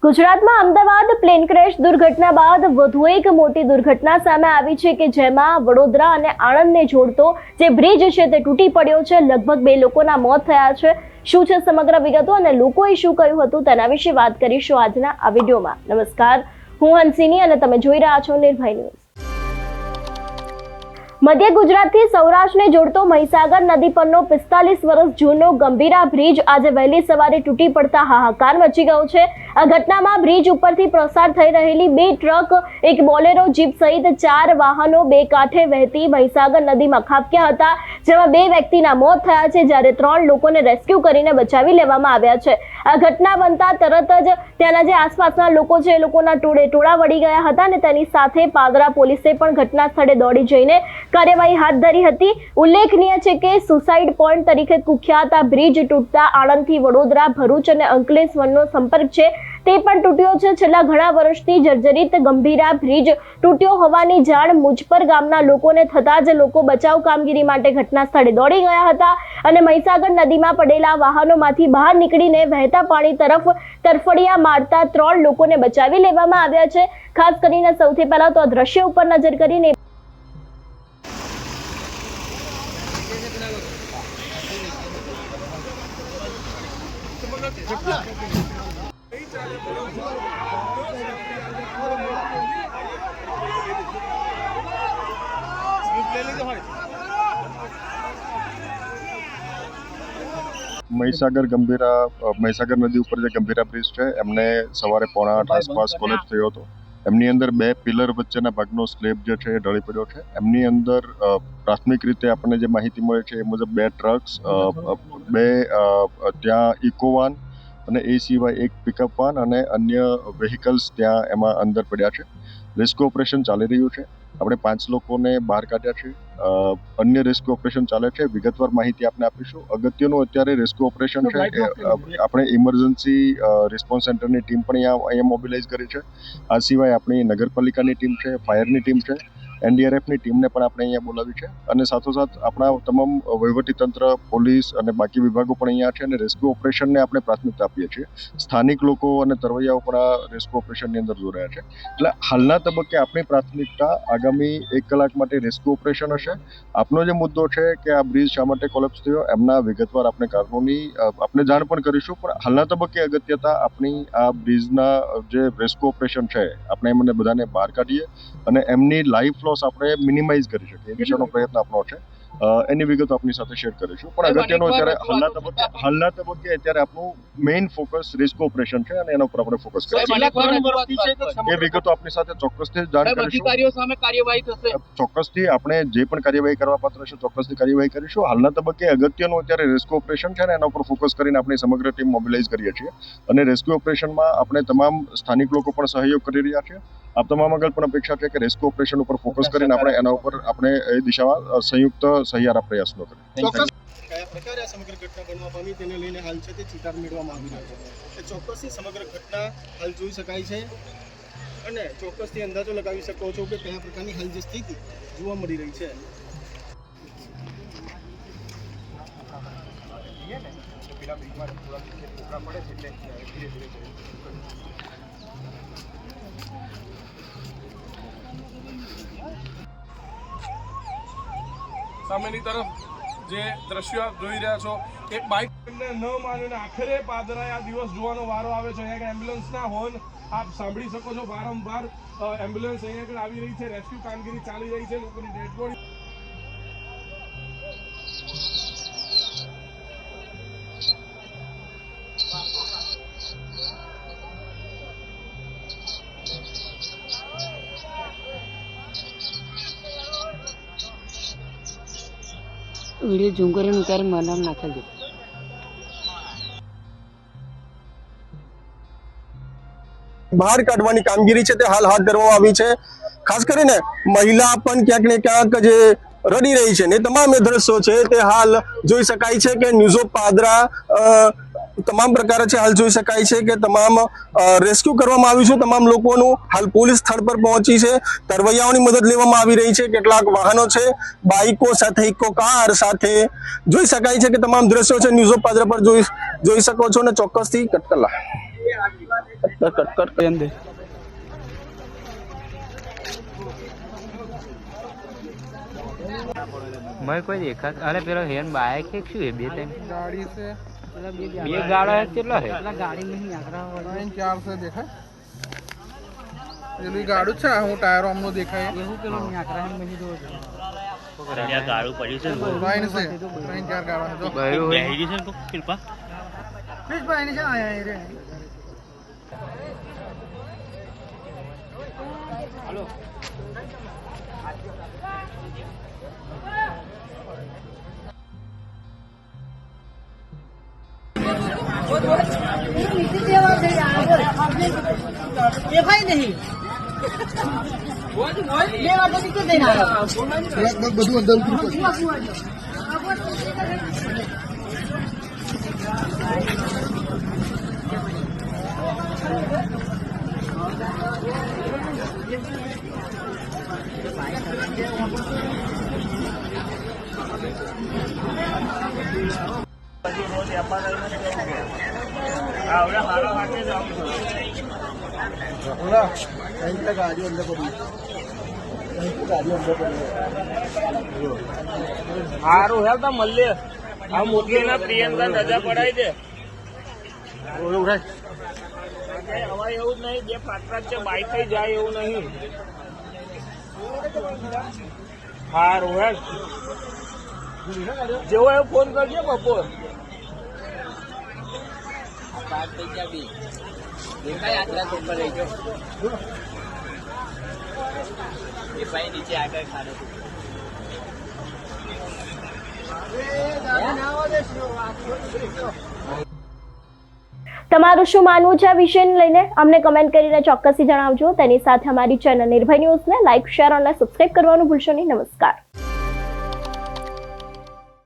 ગુજરાતમાં Ahmedabad plane crash દુર્ઘટના બાદ વધુ એક મોટી દુર્ઘટના સામે આવી છે કે જેમાં વડોદરા અને આણંદને જોડતો જે બ્રિજ છે તે તૂટી પડ્યો છે। લગભગ 2 લોકોના મોત થયા છે। શું છે સમગ્ર વિગતો અને લોકોએ શું કહ્યું હતું તેના વિશે વાત કરીશું આજના આ વિડીયોમાં। નમસ્કાર, હું હંસિની અને તમે જોઈ રહ્યા છો નિર્ભય ન્યૂઝ। મધ્ય ગુજરાતથી સૌરાષ્ટ્રને જોડતો મહીસાગર નદી પરનો 45 વર્ષ જૂનો ગંભીરા બ્રિજ આજે વહેલી સવારે તૂટી પડતા હાહાકાર મચી ગયો છે। આ ઘટનામાં બ્રિજ ઉપરથી પસાર થઈ રહેલી 2 ટ્રક, એક બોલેરો જીપ સહિત 4 વાહનો બે કાંઠે વહેતી મહીસાગર નદીમાં ખાબક્યા હતા, જેમાં 2 વ્યક્તિના મોત થયા છે જ્યારે 3 લોકોને રેસ્ક્યુ કરીને બચાવી લેવામાં આવ્યા છે। આ ઘટના બનતા તરત જ ત્યાંના જે આસપાસના લોકો છે એ લોકોના ટોળા વળી ગયા હતા અને તેની સાથે પાદરા પોલીસે પણ ઘટના સ્થળે દોડી જઈને કાર્યવાહી હાથ ધરી હતી। ઉલ્લેખનીય છે કે સુસાઇડ પોઈન્ટ તરીકે કુખ્યાત આ બ્રિજ તૂટતા આણંદથી વડોદરા, ભરૂચ અને અંકલેશ્વરનો સંપર્ક છે તે પણ તૂટ્યો છે। છેલ્લા ઘણા વર્ષથી જર્જરિત ગંભીરા બ્રિજ તૂટ્યો હોવાની જાણ મુજપર ગામના લોકોને થતા જ લોકો બચાવ કામગીરી માટે ઘટના સ્થળે દોડી ગયા હતા અને મહીસાગર નદીમાં પડેલા વાહનોમાંથી બહાર નીકળીને વહેતા પાણી તરફ તરફડિયા મારતા 3 લોકોને બચાવી લેવામાં આવ્યા છે। ખાસ કરીને સૌથી પહેલા તો આ દ્રશ્ય ઉપર નજર કરીને મહીસાગર નદી ઉપર જે ગંભીરા બ્રિજ છે એમને સવારે 7:45 આસપાસ કોલેજ થયો હતો। એમની અંદર 2 પિલર વચ્ચેના ભાગનો સ્લેબ જે છે એ ઢળી પડ્યો છે। એમની અંદર પ્રાથમિક રીતે આપણને જે માહિતી મળે છે એ મુજબ 2 ટ્રક્સ, 2 ત્યાં ઇકોવાન અને એ સિવાય 1 પિકઅપ વાન અને અન્ય વ્હીકલ્સ ત્યાં એમાં અંદર પડ્યા છે। રેસ્ક્યુ ઓપરેશન ચાલી રહ્યું છે। આપણે 5 લોકોને બહાર કાઢ્યા છે। અન્ય રેસ્ક્યુ ઓપરેશન ચાલે છે। વિગતવાર માહિતી આપને આપીશું। અગત્યનું અત્યારે રેસ્ક્યુ ઓપરેશન છે આપણે ઇમરજન્સી રિસ્પોન્સ સેન્ટરની ટીમ પણ અહીંયા મોબિલાઇઝ કરી છે। આ સિવાય આપણી નગરપાલિકાની ટીમ છે, ફાયરની ટીમ છે, NDRFની ટીમને પણ આપણે અહીંયા બોલાવી છે અને સાથોસાથ આપણા તમામ વહીવટીતંત્ર, પોલીસ અને બાકી વિભાગો પણ અહીંયા છે અને રેસ્ક્યુ ઓપરેશનને આપણે પ્રાથમિકતા આપીએ છીએ। સ્થાનિક લોકો અને તરવૈયાઓ પણ આ રેસ્ક્યુ ઓપરેશનની અંદર જોડાયા છે। એટલે હાલના તબક્કે આપણી પ્રાથમિકતા આગામી 1 કલાક માટે રેસ્ક્યુ ઓપરેશન હશે। આપનો જે મુદ્દો છે કે આ બ્રિજ શા માટે કોલેપ્સ થયો એમના વિગતવાર આપણે કારણોની આપણે જાણ પણ કરીશું, પણ હાલના તબક્કે અગત્યતા આપણી આ બ્રિજના જે રેસ્ક્યુ ઓપરેશન છે આપણે એમને બધાને બહાર કાઢીએ અને એમની લાઈફ લોસ આપણે મિનિમાઇઝ કરી શકીએ એ દિશાનો પ્રયત્ન આપણો છે। એની વિગતો આપની સાથે શેર કરીશું, પણ અગત્યનો અત્યારે હાલના તબક્કે અત્યારે આપણું મેઇન ફોકસ રેસ્ક્યુ ઓપરેશન છે અને એના ઉપર આપણે ફોકસ કરીશું। એ વિગતો આપની સાથે ચોક્કસથી જાણ કરીશું। ચોક્કસથી આપણે જે પણ કાર્યવાહી કરવા પાત્ર છે ચોક્કસથી કાર્યવાહી કરીશું। હાલના તબક્કે અગત્યનું અત્યારે રેસ્ક્યુ ઓપરેશન છે ને એના ઉપર ફોકસ કરીને આપણી સમગ્ર ટીમ મોબિલાઇઝ કરીએ છીએ અને રેસ્ક્યુ ઓપરેશનમાં આપણે તમામ સ્થાનિક લોકો પણ સહયોગ કરી રહ્યા છે। આપ તમામ આગળ પણ અપેક્ષા છે કે રેસ્ક્યુ ઓપરેશન ઉપર ફોકસ કરીને આપણે એના ઉપર આપણે એ દિશામાં સંયુક્ત સહિયારા પ્રયાસો કરીએ। કયા પ્રકારે આ સમગ્ર ઘટના બનવા પામી તેને લઈને હાલ છે તે ચિતાર મેળવવામાં આવી રહ્યો છે। એ ચોક્કસથી સમગ્ર ઘટના હાલ જોઈ શકાય છે અને ચોક્કસથી અંદાજો લગાવી શકો છો કે કયા પ્રકારની હાલ જે સ્થિતિ જોવા મળી રહી છે। સામેની તરફ જે દ્રશ્યો આપ જોઈ રહ્યા છો, એક બાઇક ન માનીને આખરે પાદરાએ આ દિવસ જોવાનો વારો આવે છે। અહીંયા એમ્બ્યુલન્સના હોર્ન આપ સાંભળી શકો છો। વારંવાર એમ્બ્યુલન્સ અહીંયા આગળ આવી રહી છે, રેસ્ક્યુ કામગીરી ચાલી રહી છે, લોકોની ડેડ બોડી वीडियो झूम કરીને ઉતારે મારું નામ નાખી દે। બહાર કાઢવાની કામગીરી છે તે હાલ હાથ ધરવામાં આવી છે। ખાસ કરીને મહિલા પણ ક્યાંક ને ક્યાંક જે રડી રહી છે ને તમામ એ દ્રશ્યો છે તે હાલ જોઈ શકાય છે કે ન્યૂઝ ઓફ પાદરા તમામ પ્રકારે છે હાલ જોઈ શકાય છે કે તમામ રેસ્ક્યુ કરવામાં આવ્યું છે તમામ લોકોનું। હાલ પોલીસ સ્થળ પર પહોંચી છે, તરવૈયાઓની મદદ લેવામાં આવી રહી છે। કેટલાક વાહનો છે, બાઇકો સાથે ઇકો કાર સાથે જોઈ શકાય છે કે તમામ દ્રશ્યો છે ન્યૂઝ ઓફ પાદરા પર જોઈ શકો છો ને ચોક્કસથી કટકલા। मैं कोई देखा अरे पेलो हेन बाइक है क्यों है बे टाइम गाड़ी से ये गाड़ा है કેટલા है ગાડી નહીં આકરા 4 से देखा પેલું ગાડું છે હું ટાયરો અમનો દેખાય એવું પેલો નહીં આકરા એમ બની દો ગાડું પડ્યું છે ટ્રેન છે 3-4 ગાડા છે બહેરું બેહી છે તો કૃપા પ્લીઝ ભાઈ ને આયા રે દેખાય નહીં બે વાર તો નીકળી જઈને આવ્યો બધું અંદર ગાડીઓ અંદર પડી હારું હે તો મળીએ આ મોકલીને પ્રિયંકા રજા પડાઈ દે હવે એવું જ નહીં જે પાત્ર છે બાઈક થઈ જાય એવું નહીં હારું હે જેવો એ ફોન કરજો બપોર દેખાય આટલા તો ઉપર લઈ જાઓ એ ભાઈ નીચે આગળ ખાડો તમારું શું માનવું છે આ વિષયને લઈને અમને કમેન્ટ કરીને ચોક્કસથી જણાવજો. તેની સાથે અમારી ચેનલ નિર્ભય ન્યૂઝને લાઇક, શેર અને સબસ્ક્રાઇબ કરવાનું ભૂલશો નહીં. નમસ્કાર.